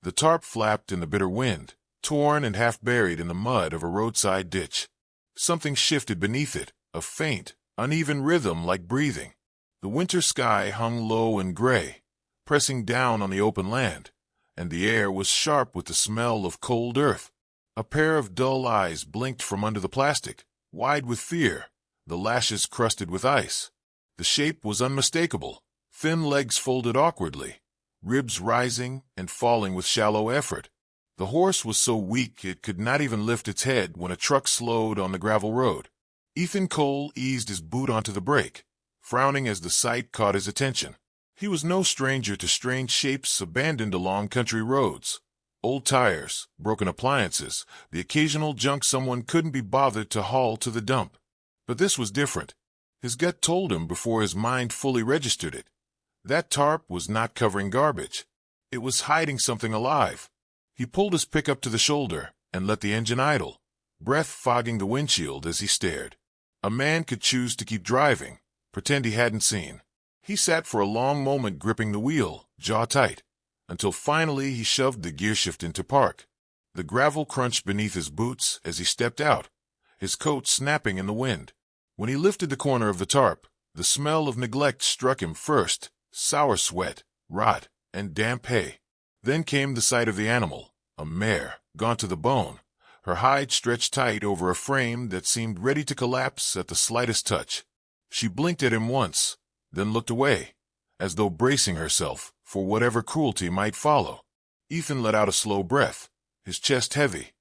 The tarp flapped in the bitter wind, torn and half buried in the mud of a roadside ditch. Something shifted beneath it, a faint, uneven rhythm like breathing. The winter sky hung low and gray, pressing down on the open land, and the air was sharp with the smell of cold earth. A pair of dull eyes blinked from under the plastic, wide with fear, the lashes crusted with ice. The shape was unmistakable, thin legs folded awkwardly, ribs rising and falling with shallow effort. The horse was so weak it could not even lift its head when a truck slowed on the gravel road. Ethan Cole eased his boot onto the brake, frowning as the sight caught his attention. He was no stranger to strange shapes abandoned along country roads. Old tires, broken appliances, the occasional junk someone couldn't be bothered to haul to the dump. But this was different. His gut told him before his mind fully registered it. That tarp was not covering garbage. It was hiding something alive. He pulled his pickup to the shoulder and let the engine idle, breath fogging the windshield as he stared. A man could choose to keep driving, pretend he hadn't seen. He sat for a long moment gripping the wheel, jaw tight, until finally he shoved the gearshift into park. The gravel crunched beneath his boots as he stepped out, his coat snapping in the wind. When he lifted the corner of the tarp, the smell of neglect struck him first, sour sweat, rot, and damp hay. Then came the sight of the animal, a mare, gone to the bone, her hide stretched tight over a frame that seemed ready to collapse at the slightest touch. She blinked at him once, then looked away, as though bracing herself for whatever cruelty might follow. Ethan let out a slow breath, his chest heavy.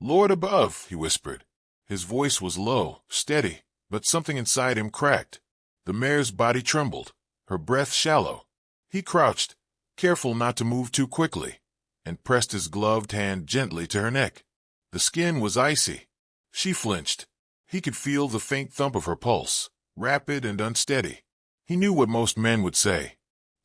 "Lord above," he whispered. His voice was low, steady, but something inside him cracked. The mare's body trembled, her breath shallow. He crouched, careful not to move too quickly, and pressed his gloved hand gently to her neck. The skin was icy. She flinched. He could feel the faint thump of her pulse, rapid and unsteady. He knew what most men would say.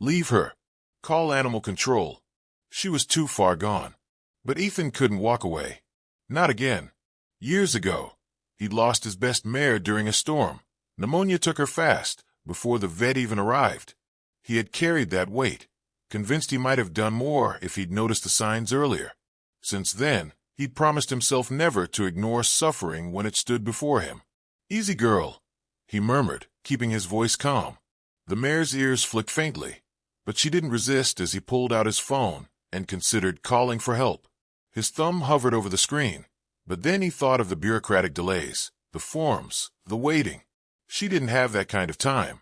Leave her. Call animal control. She was too far gone. But Ethan couldn't walk away. Not again. Years ago, he'd lost his best mare during a storm. Pneumonia took her fast, before the vet even arrived. He had carried that weight, convinced he might have done more if he'd noticed the signs earlier. Since then, he'd promised himself never to ignore suffering when it stood before him. "Easy, girl," he murmured, keeping his voice calm. The mare's ears flicked faintly, but she didn't resist as he pulled out his phone and considered calling for help. His thumb hovered over the screen, but then he thought of the bureaucratic delays, the forms, the waiting. She didn't have that kind of time.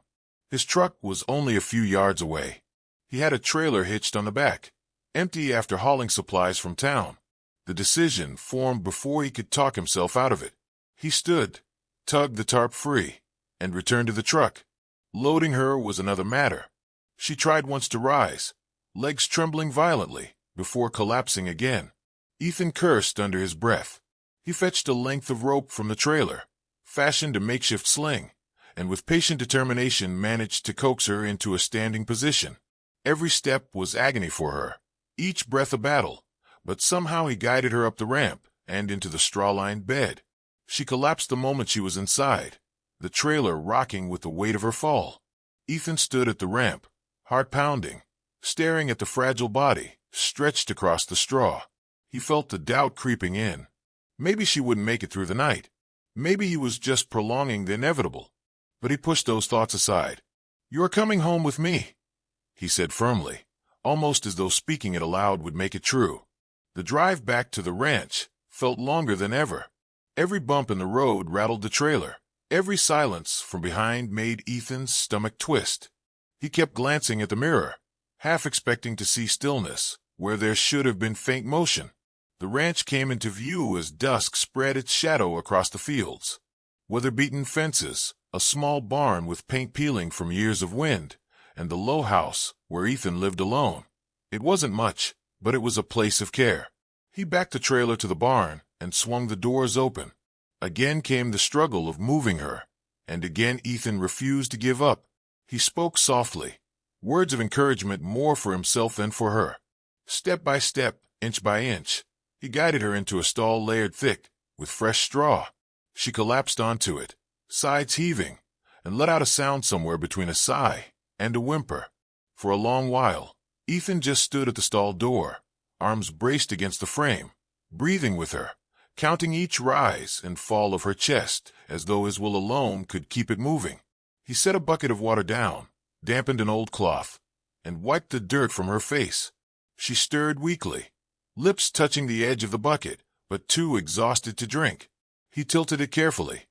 His truck was only a few yards away. He had a trailer hitched on the back, empty after hauling supplies from town. The decision formed before he could talk himself out of it. He stood, tugged the tarp free, and returned to the truck. Loading her was another matter. She tried once to rise, legs trembling violently, before collapsing again. Ethan cursed under his breath. He fetched a length of rope from the trailer, fashioned a makeshift sling, and with patient determination managed to coax her into a standing position. Every step was agony for her, each breath a battle, but somehow he guided her up the ramp and into the straw-lined bed. She collapsed the moment she was inside, the trailer rocking with the weight of her fall. Ethan stood at the ramp, heart pounding, staring at the fragile body stretched across the straw. He felt the doubt creeping in. Maybe she wouldn't make it through the night. Maybe he was just prolonging the inevitable. But he pushed those thoughts aside. "You're coming home with me," he said firmly, almost as though speaking it aloud would make it true. The drive back to the ranch felt longer than ever. Every bump in the road rattled the trailer. Every silence from behind made Ethan's stomach twist. He kept glancing at the mirror, half expecting to see stillness where there should have been faint motion. The ranch came into view as dusk spread its shadow across the fields. Weather-beaten fences, a small barn with paint peeling from years of wind, and the low house where Ethan lived alone. It wasn't much, but it was a place of care. He backed the trailer to the barn and swung the doors open. Again came the struggle of moving her, and again Ethan refused to give up. He spoke softly, words of encouragement more for himself than for her. Step by step, inch by inch, he guided her into a stall layered thick with fresh straw. She collapsed onto it, sides heaving, and let out a sound somewhere between a sigh and a whimper. For a long while, Ethan just stood at the stall door, arms braced against the frame, breathing with her, counting each rise and fall of her chest as though his will alone could keep it moving. He set a bucket of water down, dampened an old cloth, and wiped the dirt from her face. She stirred weakly, lips touching the edge of the bucket, but too exhausted to drink. He tilted it carefully,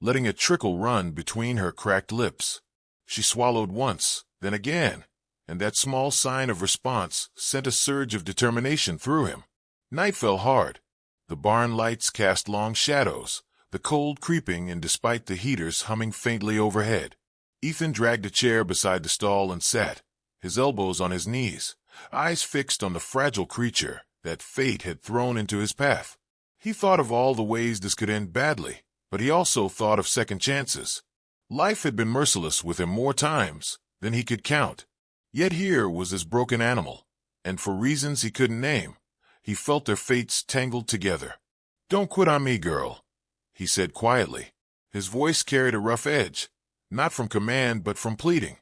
letting a trickle run between her cracked lips. She swallowed once, then again, and that small sign of response sent a surge of determination through him. Night fell hard. The barn lights cast long shadows, the cold creeping in despite the heaters humming faintly overhead. Ethan dragged a chair beside the stall and sat, his elbows on his knees, eyes fixed on the fragile creature that fate had thrown into his path. He thought of all the ways this could end badly, but he also thought of second chances. Life had been merciless with him more times than he could count. Yet here was this broken animal, and for reasons he couldn't name, he felt their fates tangled together. "Don't quit on me, girl," he said quietly. His voice carried a rough edge, not from command but from pleading.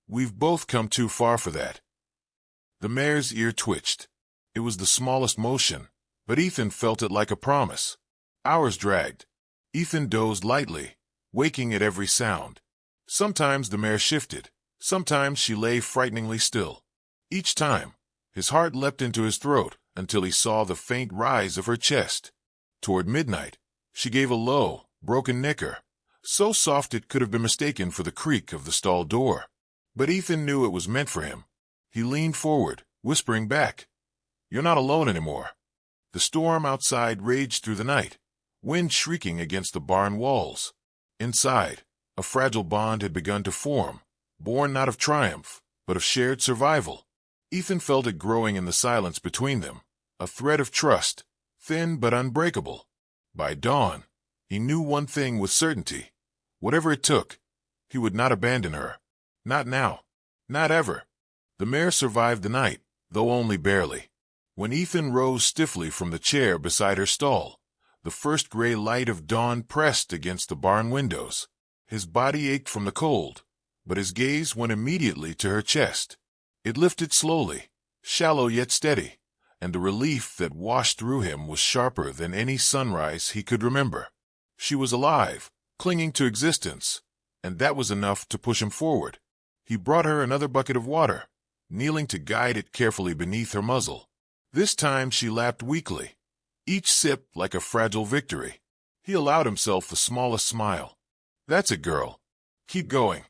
"We've both come too far for that." The mare's ear twitched. It was the smallest motion, but Ethan felt it like a promise. Hours dragged. Ethan dozed lightly, waking at every sound. Sometimes the mare shifted. Sometimes she lay frighteningly still. Each time, his heart leapt into his throat until he saw the faint rise of her chest. Toward midnight, she gave a low, broken nicker, so soft it could have been mistaken for the creak of the stall door. But Ethan knew it was meant for him. He leaned forward, whispering back, "You're not alone anymore." The storm outside raged through the night, wind shrieking against the barn walls. Inside, a fragile bond had begun to form, born not of triumph, but of shared survival. Ethan felt it growing in the silence between them, a thread of trust, thin but unbreakable. By dawn, he knew one thing with certainty. Whatever it took, he would not abandon her. Not now. Not ever. The mare survived the night, though only barely. When Ethan rose stiffly from the chair beside her stall, the first gray light of dawn pressed against the barn windows. His body ached from the cold, but his gaze went immediately to her chest. It lifted slowly, shallow yet steady, and the relief that washed through him was sharper than any sunrise he could remember. She was alive, clinging to existence, and that was enough to push him forward. He brought her another bucket of water, kneeling to guide it carefully beneath her muzzle. This time she lapped weakly, each sip like a fragile victory. He allowed himself the smallest smile. "That's it, girl. Keep going."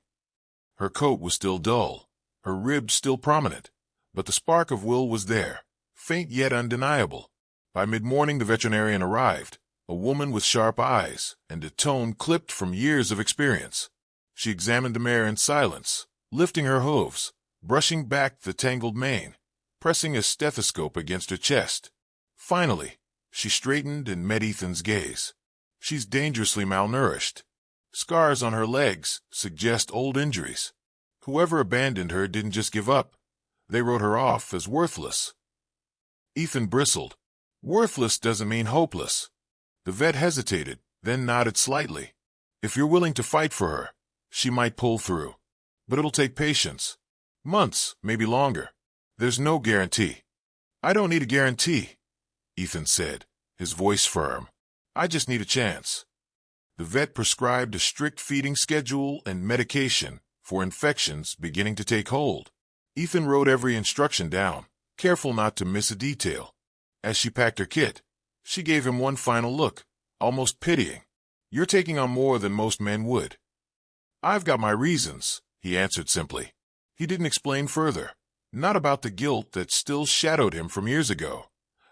Her coat was still dull, her ribs still prominent, but the spark of will was there, faint yet undeniable. By mid-morning the veterinarian arrived, a woman with sharp eyes and a tone clipped from years of experience. She examined the mare in silence, lifting her hooves, brushing back the tangled mane, pressing a stethoscope against her chest. Finally, she straightened and met Ethan's gaze. "She's dangerously malnourished. Scars on her legs suggest old injuries. Whoever abandoned her didn't just give up. They wrote her off as worthless." Ethan bristled. "Worthless doesn't mean hopeless." The vet hesitated, then nodded slightly. "If you're willing to fight for her, she might pull through. But it'll take patience. Months, maybe longer. There's no guarantee." "I don't need a guarantee," Ethan said, his voice firm. "I just need a chance." The vet prescribed a strict feeding schedule and medication for infections beginning to take hold. Ethan wrote every instruction down, careful not to miss a detail. As she packed her kit, she gave him one final look, almost pitying. "You're taking on more than most men would." "I've got my reasons," he answered simply. He didn't explain further. Not about the guilt that still shadowed him from years ago.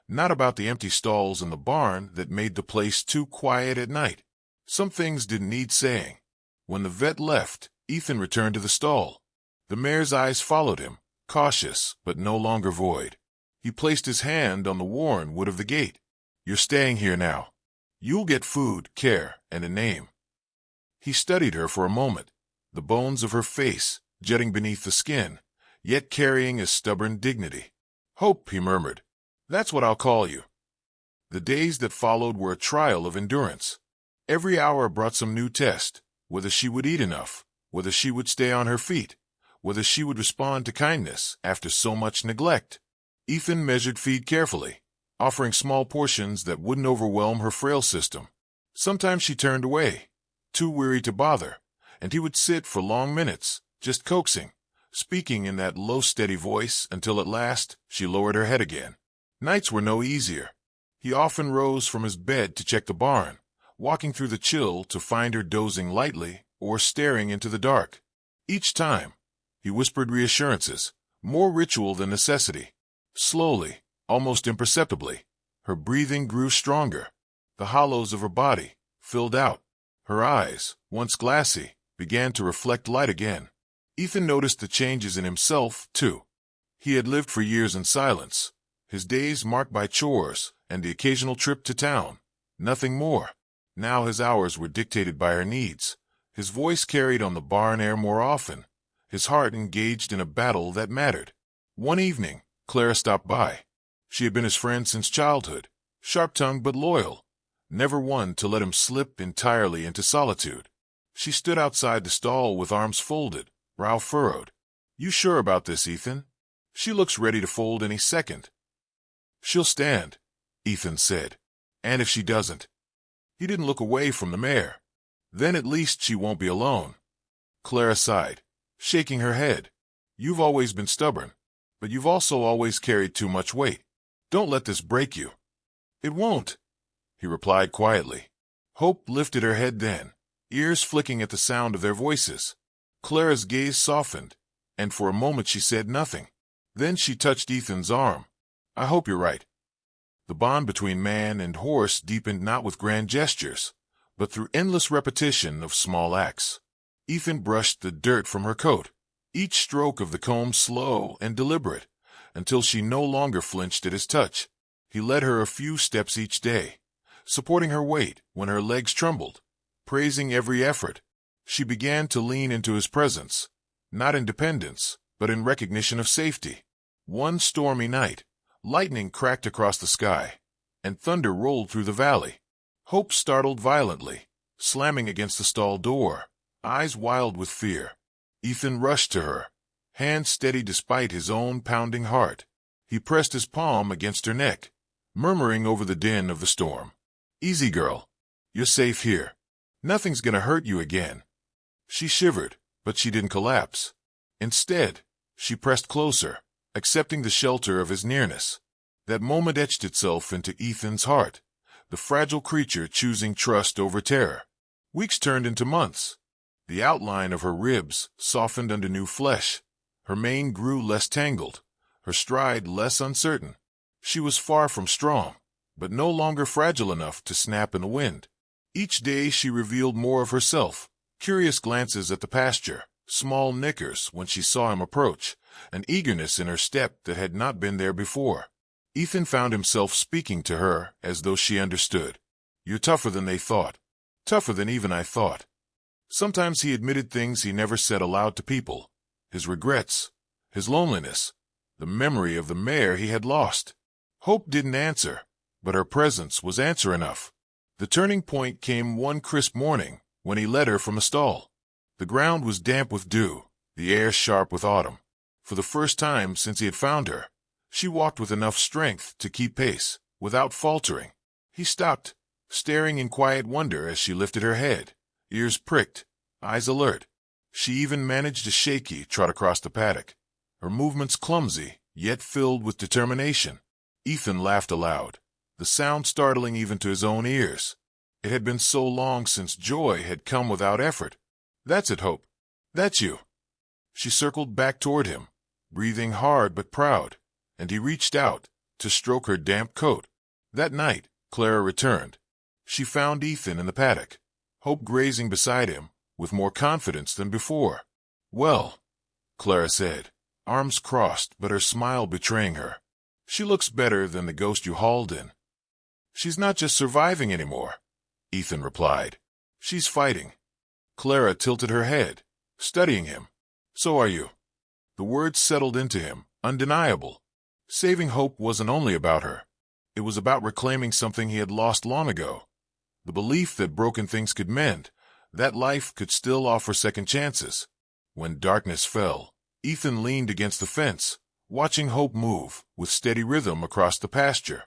Not about the empty stalls in the barn that made the place too quiet at night. Some things didn't need saying. When the vet left, Ethan returned to the stall. The mare's eyes followed him, cautious but no longer void. He placed his hand on the worn wood of the gate. "You're staying here now. You'll get food, care, and a name." He studied her for a moment, the bones of her face jutting beneath the skin, yet carrying a stubborn dignity. "Hope," he murmured. "That's what I'll call you." The days that followed were a trial of endurance. Every hour brought some new test, whether she would eat enough, whether she would stay on her feet, whether she would respond to kindness after so much neglect. Ethan measured feed carefully, offering small portions that wouldn't overwhelm her frail system. Sometimes she turned away, too weary to bother, and he would sit for long minutes, just coaxing, speaking in that low, steady voice until at last she lowered her head again. Nights were no easier. He often rose from his bed to check the barn, walking through the chill to find her dozing lightly or staring into the dark. Each time, he whispered reassurances, more ritual than necessity. Slowly, almost imperceptibly, her breathing grew stronger. The hollows of her body filled out. Her eyes, once glassy, began to reflect light again. Ethan noticed the changes in himself, too. He had lived for years in silence, his days marked by chores and the occasional trip to town. Nothing more. Now his hours were dictated by her needs. His voice carried on the barn air more often, his heart engaged in a battle that mattered. One evening, Clara stopped by. She had been his friend since childhood, sharp-tongued but loyal, never one to let him slip entirely into solitude. She stood outside the stall with arms folded, brow furrowed. "You sure about this, Ethan? She looks ready to fold any second." "She'll stand," Ethan said. "And if she doesn't?" He didn't look away from the mare. "Then at least she won't be alone." Clara sighed, shaking her head. "You've always been stubborn, but you've also always carried too much weight. Don't let this break you." "It won't," he replied quietly. Hope lifted her head then, ears flicking at the sound of their voices. Clara's gaze softened, and for a moment she said nothing. Then she touched Ethan's arm. "I hope you're right." The bond between man and horse deepened not with grand gestures, but through endless repetition of small acts. Ethan brushed the dirt from her coat, each stroke of the comb slow and deliberate, until she no longer flinched at his touch. He led her a few steps each day, supporting her weight when her legs trembled, praising every effort. She began to lean into his presence, not in dependence, but in recognition of safety. One stormy night, lightning cracked across the sky, and thunder rolled through the valley. Hope startled violently, slamming against the stall door, eyes wild with fear. Ethan rushed to her, hands steady despite his own pounding heart. He pressed his palm against her neck, murmuring over the din of the storm. "Easy, girl. You're safe here. Nothing's gonna hurt you again." She shivered, but she didn't collapse. Instead, she pressed closer, accepting the shelter of his nearness. That moment etched itself into Ethan's heart, the fragile creature choosing trust over terror. Weeks turned into months. The outline of her ribs softened under new flesh. Her mane grew less tangled, her stride less uncertain. She was far from strong, but no longer fragile enough to snap in the wind. Each day she revealed more of herself, curious glances at the pasture, small nickers when she saw him approach, an eagerness in her step that had not been there before. Ethan found himself speaking to her as though she understood. "You're tougher than they thought. Tougher than even I thought." Sometimes he admitted things he never said aloud to people, his regrets, his loneliness, the memory of the mare he had lost. Hope didn't answer, but her presence was answer enough. The turning point came one crisp morning when he led her from the stall. The ground was damp with dew, the air sharp with autumn. For the first time since he had found her, she walked with enough strength to keep pace, without faltering. He stopped, staring in quiet wonder as she lifted her head, ears pricked, eyes alert. She even managed a shaky trot across the paddock, her movements clumsy, yet filled with determination. Ethan laughed aloud, the sound startling even to his own ears. It had been so long since joy had come without effort. "That's it, Hope. That's you." She circled back toward him, breathing hard but proud, and he reached out to stroke her damp coat. That night, Clara returned. She found Ethan in the paddock, Hope grazing beside him, with more confidence than before. "Well," Clara said, arms crossed but her smile betraying her. "She looks better than the ghost you hauled in." "She's not just surviving anymore," Ethan replied. "She's fighting." Clara tilted her head, studying him. "So are you." The words settled into him, undeniable. Saving Hope wasn't only about her. It was about reclaiming something he had lost long ago. The belief that broken things could mend, that life could still offer second chances. When darkness fell, Ethan leaned against the fence, watching Hope move with steady rhythm across the pasture.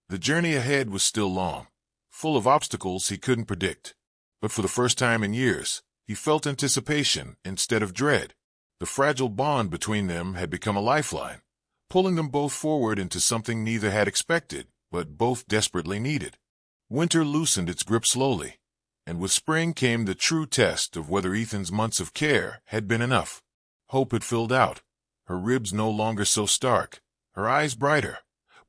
The journey ahead was still long, full of obstacles he couldn't predict. But for the first time in years, he felt anticipation instead of dread. The fragile bond between them had become a lifeline, pulling them both forward into something neither had expected, but both desperately needed. Winter loosened its grip slowly, and with spring came the true test of whether Ethan's months of care had been enough. Hope had filled out, her ribs no longer so stark, her eyes brighter,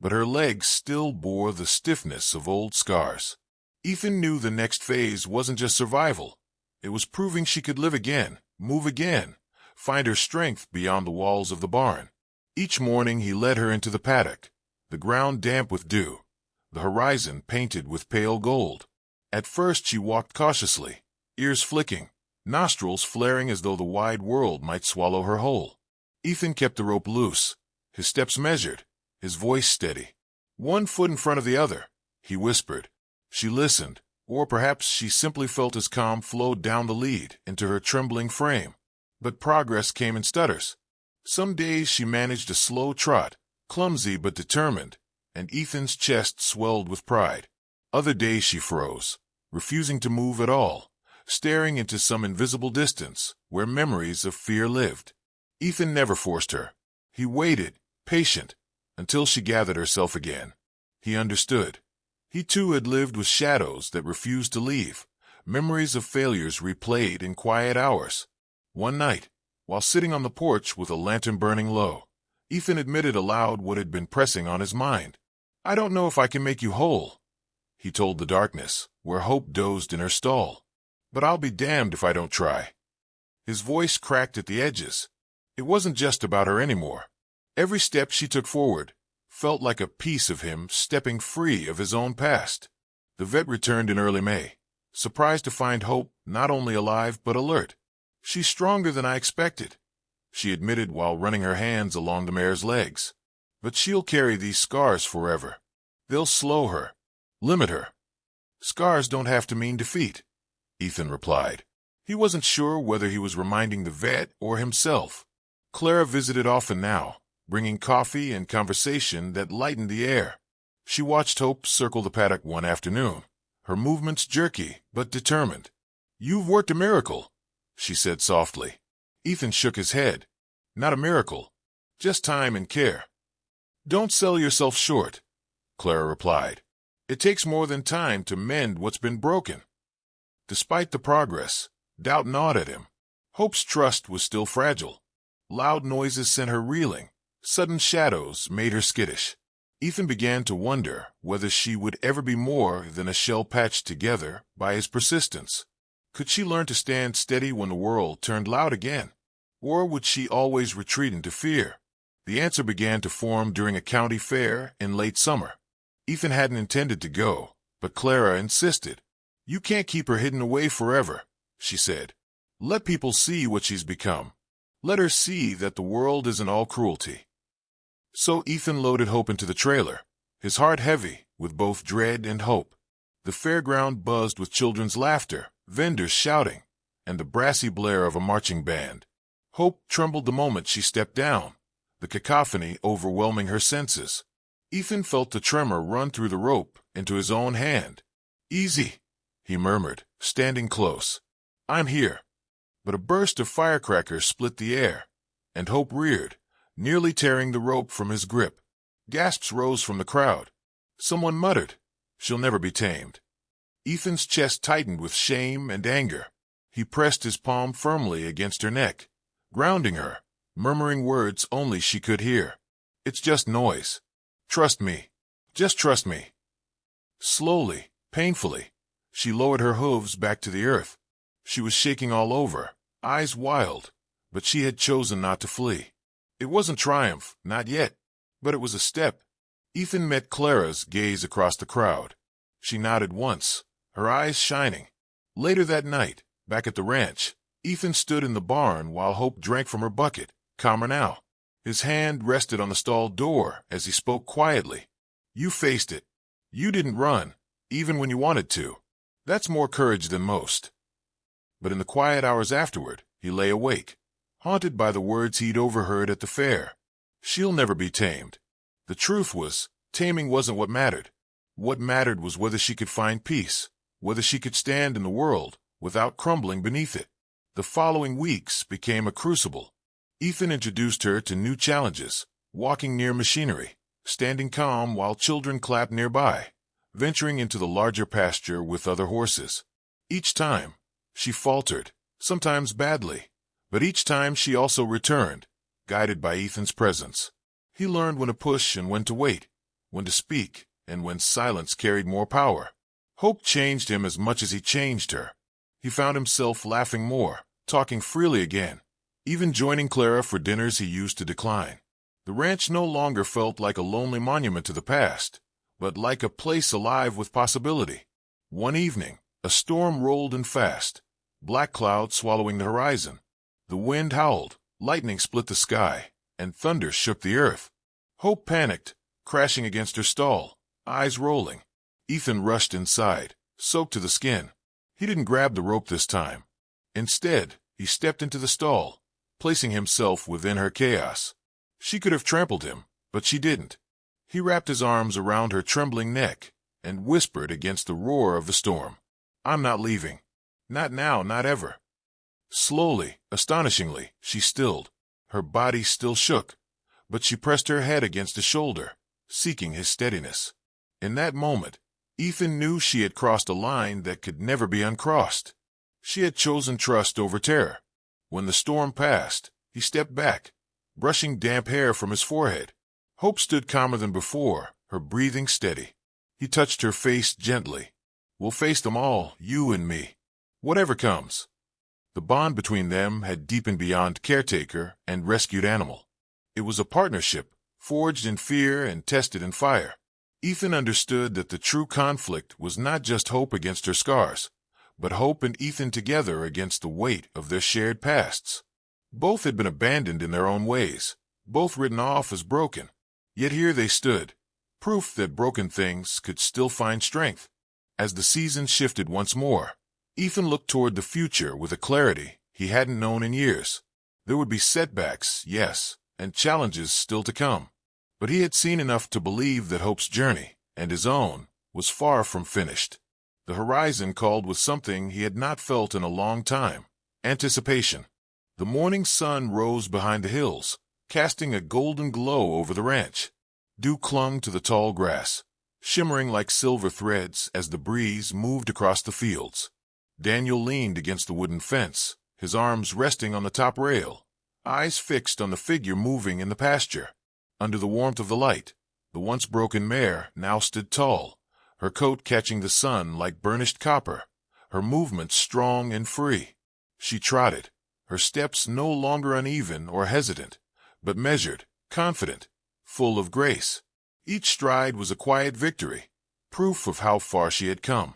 but her legs still bore the stiffness of old scars. Ethan knew the next phase wasn't just survival. It was proving she could live again, move again, find her strength beyond the walls of the barn. Each morning he led her into the paddock, the ground damp with dew, the horizon painted with pale gold. At first she walked cautiously, ears flicking, nostrils flaring as though the wide world might swallow her whole. Ethan kept the rope loose, his steps measured, his voice steady. One foot in front of the other, he whispered. She listened, or perhaps she simply felt his calm flowed down the lead into her trembling frame. But progress came in stutters. Some days she managed a slow trot, clumsy but determined, and Ethan's chest swelled with pride. Other days she froze, refusing to move at all, staring into some invisible distance where memories of fear lived. Ethan never forced her. He waited, patient, until she gathered herself again. He understood. He too had lived with shadows that refused to leave, memories of failures replayed in quiet hours. One night, while sitting on the porch with a lantern burning low, Ethan admitted aloud what had been pressing on his mind. "I don't know if I can make you whole," he told the darkness, where Hope dozed in her stall. "But I'll be damned if I don't try." His voice cracked at the edges. It wasn't just about her anymore. Every step she took forward felt like a piece of him stepping free of his own past. The vet returned in early May, surprised to find Hope not only alive but alert. "She's stronger than I expected," she admitted while running her hands along the mare's legs. "But she'll carry these scars forever. They'll slow her, limit her." "Scars don't have to mean defeat," Ethan replied. He wasn't sure whether he was reminding the vet or himself. Clara visited often now, bringing coffee and conversation that lightened the air. She watched Hope circle the paddock one afternoon, her movements jerky but determined. "You've worked a miracle," she said softly. Ethan shook his head. "Not a miracle, just time and care." "Don't sell yourself short," Clara replied. "It takes more than time to mend what's been broken." Despite the progress, doubt gnawed at him. Hope's trust was still fragile. Loud noises sent her reeling. Sudden shadows made her skittish. Ethan began to wonder whether she would ever be more than a shell patched together by his persistence. Could she learn to stand steady when the world turned loud again? Or would she always retreat into fear? The answer began to form during a county fair in late summer. Ethan hadn't intended to go, but Clara insisted. "You can't keep her hidden away forever," she said. "Let people see what she's become. Let her see that the world isn't all cruelty." So Ethan loaded Hope into the trailer, his heart heavy with both dread and hope. The fairground buzzed with children's laughter, vendors shouting, and the brassy blare of a marching band. Hope trembled the moment she stepped down, the cacophony overwhelming her senses. Ethan felt the tremor run through the rope into his own hand. "Easy," he murmured, standing close. "I'm here." But a burst of firecrackers split the air, and Hope reared, nearly tearing the rope from his grip. Gasps rose from the crowd. Someone muttered, "She'll never be tamed." Ethan's chest tightened with shame and anger. He pressed his palm firmly against her neck, grounding her, murmuring words only she could hear. "It's just noise. Trust me. Just trust me." Slowly, painfully, she lowered her hooves back to the earth. She was shaking all over, eyes wild, but she had chosen not to flee. It wasn't triumph, not yet, but it was a step. Ethan met Clara's gaze across the crowd. She nodded once, her eyes shining. Later that night, back at the ranch, Ethan stood in the barn while Hope drank from her bucket, calmer now. His hand rested on the stall door as he spoke quietly. "You faced it. You didn't run, even when you wanted to. That's more courage than most." But in the quiet hours afterward, he lay awake, haunted by the words he'd overheard at the fair. She'll never be tamed. The truth was, taming wasn't what mattered. What mattered was whether she could find peace, whether she could stand in the world without crumbling beneath it. The following weeks became a crucible. Ethan introduced her to new challenges, walking near machinery, standing calm while children clapped nearby, venturing into the larger pasture with other horses. Each time, she faltered, sometimes badly, but each time she also returned, guided by Ethan's presence. He learned when to push and when to wait, when to speak and when silence carried more power. Hope changed him as much as he changed her. He found himself laughing more, talking freely again, even joining Clara for dinners he used to decline. The ranch no longer felt like a lonely monument to the past, but like a place alive with possibility. One evening, a storm rolled in fast, black clouds swallowing the horizon. The wind howled, lightning split the sky, and thunder shook the earth. Hope panicked, crashing against her stall, eyes rolling. Ethan rushed inside, soaked to the skin. He didn't grab the rope this time. Instead, he stepped into the stall, placing himself within her chaos. She could have trampled him, but she didn't. He wrapped his arms around her trembling neck and whispered against the roar of the storm, "I'm not leaving. Not now, not ever." Slowly, astonishingly, she stilled. Her body still shook, but she pressed her head against his shoulder, seeking his steadiness. In that moment, Ethan knew she had crossed a line that could never be uncrossed. She had chosen trust over terror. When the storm passed, he stepped back, brushing damp hair from his forehead. Hope stood calmer than before, her breathing steady. He touched her face gently. "We'll face them all, you and me. Whatever comes." The bond between them had deepened beyond caretaker and rescued animal. It was a partnership, forged in fear and tested in fire. Ethan understood that the true conflict was not just Hope against her scars, but Hope and Ethan together against the weight of their shared pasts. Both had been abandoned in their own ways, both written off as broken. Yet here they stood, proof that broken things could still find strength. As the season shifted once more, Ethan looked toward the future with a clarity he hadn't known in years. There would be setbacks, yes, and challenges still to come. But he had seen enough to believe that Hope's journey, and his own, was far from finished. The horizon called with something he had not felt in a long time: anticipation. The morning sun rose behind the hills, casting a golden glow over the ranch. Dew clung to the tall grass, shimmering like silver threads as the breeze moved across the fields. Daniel leaned against the wooden fence, his arms resting on the top rail, eyes fixed on the figure moving in the pasture. Under the warmth of the light, the once broken mare now stood tall, her coat catching the sun like burnished copper, her movements strong and free. She trotted, her steps no longer uneven or hesitant, but measured, confident, full of grace. Each stride was a quiet victory, proof of how far she had come.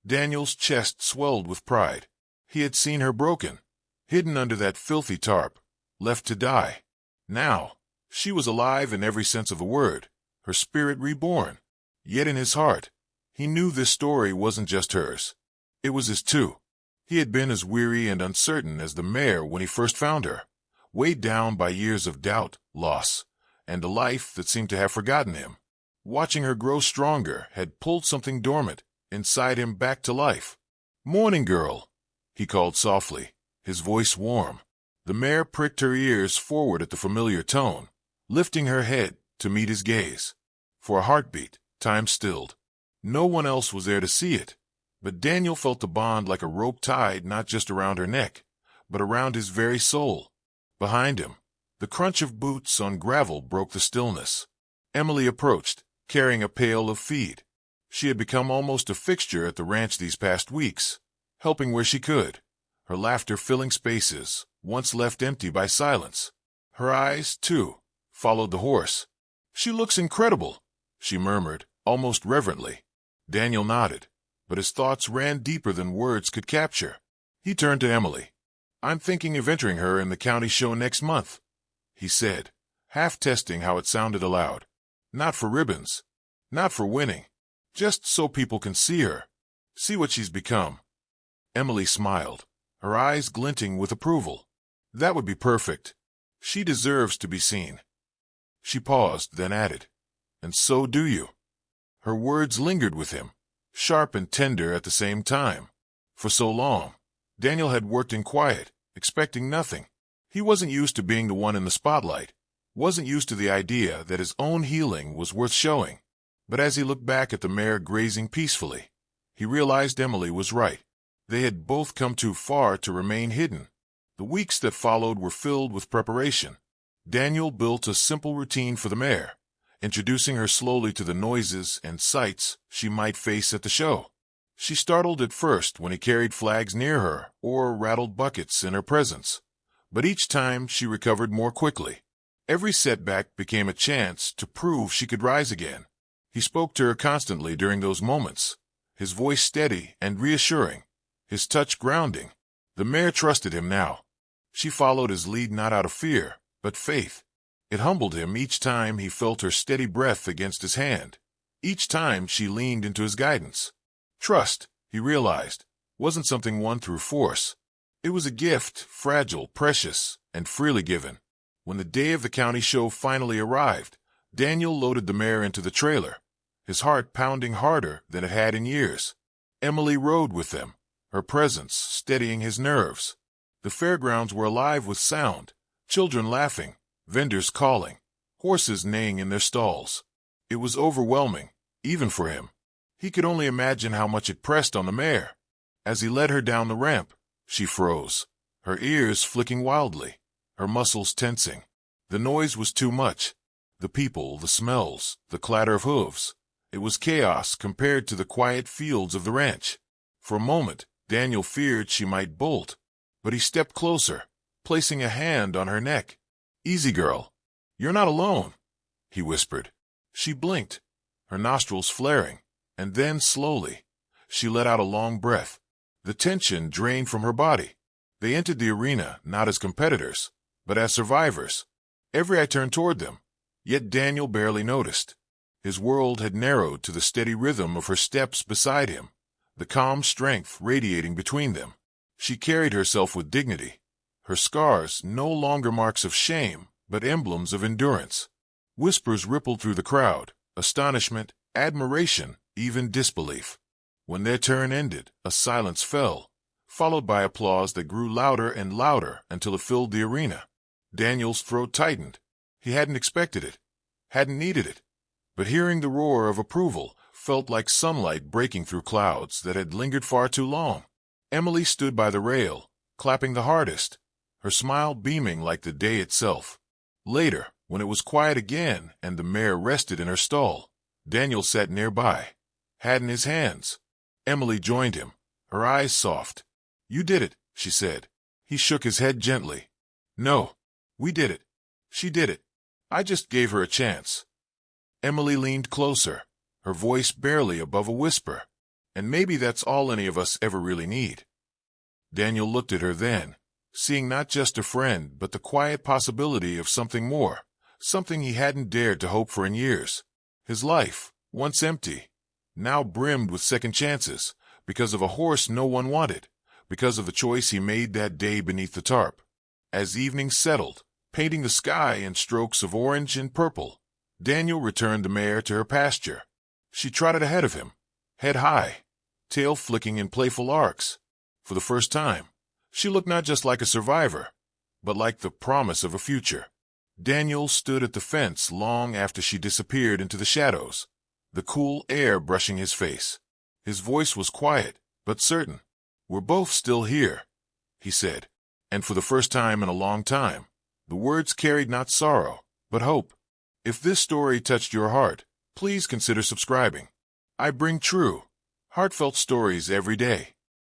Daniel's chest swelled with pride. He had seen her broken, hidden under that filthy tarp, left to die. Now, she was alive in every sense of the word, her spirit reborn. Yet in his heart, he knew this story wasn't just hers. It was his too. He had been as weary and uncertain as the mare when he first found her, weighed down by years of doubt, loss, and a life that seemed to have forgotten him. Watching her grow stronger had pulled something dormant inside him back to life. "Morning, girl," he called softly, his voice warm. The mare pricked her ears forward at the familiar tone, lifting her head to meet his gaze. For a heartbeat, time stilled. No one else was there to see it, but Daniel felt the bond like a rope tied not just around her neck, but around his very soul. Behind him, the crunch of boots on gravel broke the stillness. Emily approached, carrying a pail of feed. She had become almost a fixture at the ranch these past weeks, helping where she could, her laughter filling spaces once left empty by silence. Her eyes, too, followed the horse. "She looks incredible," she murmured, almost reverently. Daniel nodded, but his thoughts ran deeper than words could capture. He turned to Emily. "I'm thinking of entering her in the county show next month," he said, half testing how it sounded aloud. "Not for ribbons, not for winning, just so people can see her, see what she's become." Emily smiled, her eyes glinting with approval. "That would be perfect. She deserves to be seen." She paused, then added, "And so do you." Her words lingered with him, sharp and tender at the same time. For so long, Daniel had worked in quiet, expecting nothing. He wasn't used to being the one in the spotlight, wasn't used to the idea that his own healing was worth showing. But as he looked back at the mare grazing peacefully, he realized Emily was right. They had both come too far to remain hidden. The weeks that followed were filled with preparation. Daniel built a simple routine for the mare, introducing her slowly to the noises and sights she might face at the show. She startled at first when he carried flags near her or rattled buckets in her presence, but each time she recovered more quickly. Every setback became a chance to prove she could rise again. He spoke to her constantly during those moments, his voice steady and reassuring, his touch grounding. The mare trusted him now. She followed his lead not out of fear, but faith. It humbled him each time he felt her steady breath against his hand, each time she leaned into his guidance. Trust, he realized, wasn't something won through force. It was a gift, fragile, precious, and freely given. When the day of the county show finally arrived, Daniel loaded the mare into the trailer, his heart pounding harder than it had in years. Emily rode with them, her presence steadying his nerves. The fairgrounds were alive with sound, children laughing, vendors calling, horses neighing in their stalls. It was overwhelming, even for him. He could only imagine how much it pressed on the mare. As he led her down the ramp, she froze, her ears flicking wildly, her muscles tensing. The noise was too much. The people, the smells, the clatter of hooves. It was chaos compared to the quiet fields of the ranch. For a moment, Daniel feared she might bolt, but he stepped closer, placing a hand on her neck. "Easy, girl. You're not alone," he whispered. She blinked, her nostrils flaring, and then slowly, she let out a long breath. The tension drained from her body. They entered the arena not as competitors, but as survivors. Every eye turned toward them, yet Daniel barely noticed. His world had narrowed to the steady rhythm of her steps beside him, the calm strength radiating between them. She carried herself with dignity, her scars no longer marks of shame, but emblems of endurance. Whispers rippled through the crowd, astonishment, admiration, even disbelief. When their turn ended, a silence fell, followed by applause that grew louder and louder until it filled the arena. Daniel's throat tightened. He hadn't expected it, hadn't needed it, but hearing the roar of approval felt like sunlight breaking through clouds that had lingered far too long. Emily stood by the rail, clapping the hardest, her smile beaming like the day itself. Later, when it was quiet again and the mare rested in her stall, Daniel sat nearby, hat in his hands. Emily joined him, her eyes soft. "You did it," she said. He shook his head gently. "No, we did it. She did it. I just gave her a chance." Emily leaned closer, her voice barely above a whisper. "And maybe that's all any of us ever really need." Daniel looked at her then, seeing not just a friend but the quiet possibility of something more, something he hadn't dared to hope for in years. His life, once empty, now brimmed with second chances, because of a horse no one wanted, because of the choice he made that day beneath the tarp. As evening settled, painting the sky in strokes of orange and purple, Daniel returned the mare to her pasture. She trotted ahead of him, head high, tail flicking in playful arcs. For the first time, she looked not just like a survivor, but like the promise of a future. Daniel stood at the fence long after she disappeared into the shadows, the cool air brushing his face. His voice was quiet, but certain. "We're both still here," he said, and for the first time in a long time, the words carried not sorrow, but hope. If this story touched your heart, please consider subscribing. I bring true, heartfelt stories every day.